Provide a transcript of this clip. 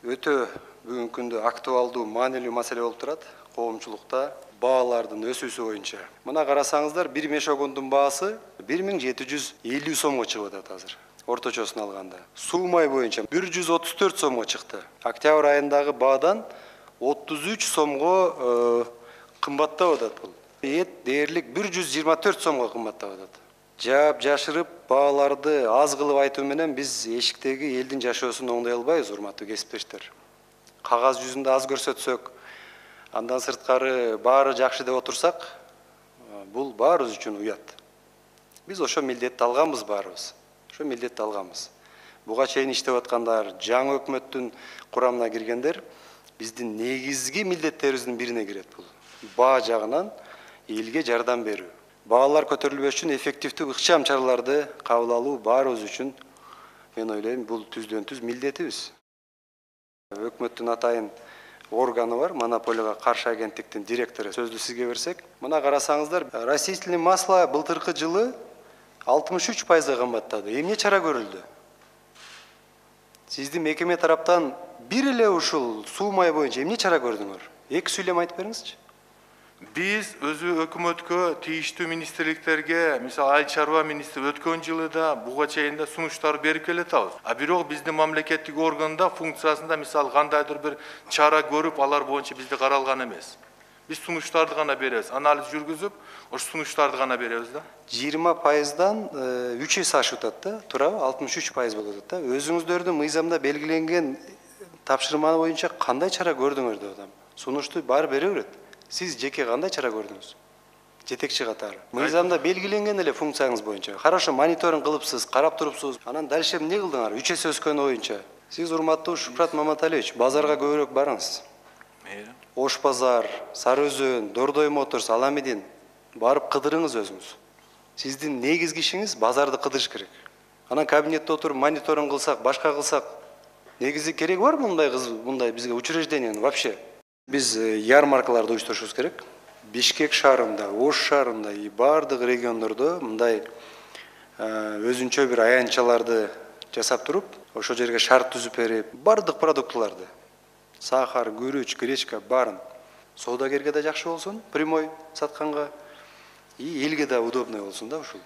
Өтө бүгүнкү күндө актуалдуу, маанилүү маселе болуп турат коомчулукта баалардын өсүүсү боюнча. Мына карасаңыздар, бир мешогондун баасы 1750 сомго чыгып атат азыр. Орточосун алганда. Суу май боюнча 134 сомго чыкты. Октябрь айындагы баадан 33 сомго кымбаттап атат бул. Эт дээрлик 124 сомго кымбаттап атат. Жаап жашырып бааларды аз кылып айтуу менен биз эшиктеги элдин жашоосун оңдой албайбыз, урматтуу кесиптештер. Кагаз жүзүндө аз көрсөтсөк, андан сырткары баары жакшы деп отурсак, бул баарыбыз үчүн уят. Биз ошо милдетти алганбыз баарыбыз. Ошо милдетти алганбыз. Буга чейин иштеп аткандар, жаңы өкмөттүн курамына киргендер биздин негизги милдеттерибиздин бирине кирет бул. Баа жагынан элге жардам берүү. Баалар көтөрүлбөш үчүн эффективдүү ыкчам чараларды кабыл алуу баарыбыз үчүн, мен ойлойм, бул түздөн түз милдетибиз. Өкмөттүн атайын органы бар, монополияга каршы агенттиктин директору. Сөздү сизге берсек, мына карасаңыздар, растительный масло былтыркы жылы 63% кымбаттады. Эмне чара көрүлдү? Сиздин мекеме тараптан бир эле ушул суу май боюнча эмне чара көрдүңөр? Эки сүйлөм айтып бериңизчи. Биз өзү өкмөткө, тийиштүү министрликтерге, мисалы Айыл чарба министри өткөн жылы да буга чейин да сунуштар берип келатабыз. А бирок биздин мамлекеттик органда функциясында мисалы кандайдыр бир чара көрүп, алар боюнча бизде каралган эмес. Биз сунуштарды гана беребиз, анализ жүргүзүп, ошо сунуштарды гана беребиз да. 20%дан 3 эсе ашып атат да, туурабы? 63% болуп атат да. Өзүңүздөрдүн мыйзамда белгиленген тапшырма боюнча кандай чара көрдүңөр деп атам. Сунушту баары бере берет. Сиз жеке кандай чара көрдүңүз? Жетекчи катары. Мыйзамда белгиленген эле функцияңыз боюнча. Хорошо, мониторинг кылыпсыз, карап турупсуз. Анан дальше эмне кылдыңар? 3 эсе өскөнү боюнча. Сиз, урматтуу Шукрат Маматалиевич, базарга көбүрөөк барыңыз. Ош базар, Сары Өзөн, Дордой Моторс, Аламедин барып кыдырыңыз өзүңүз. Сиздин негизги ишиңиз базарды кыдырыш керек. Анан кабинетте отуруп мониторинг кылсак, башка кылсак, негизи кереги бар мындай бизге учреждениянын вообще? Биз ярмаркаларды уюштурушубуз керек. Бишкек шаарында, Ош шаарында и бардык региондордо мындай өзүнчө бир аянтчаларды жасап туруп, ошол жерге шарт түзүп берип, бардык продуктыларды, сахар, күрүч, гречка баарын соодагерге да жакшы болсун, прямой сатканга, и элге да удобный болсун да ушул.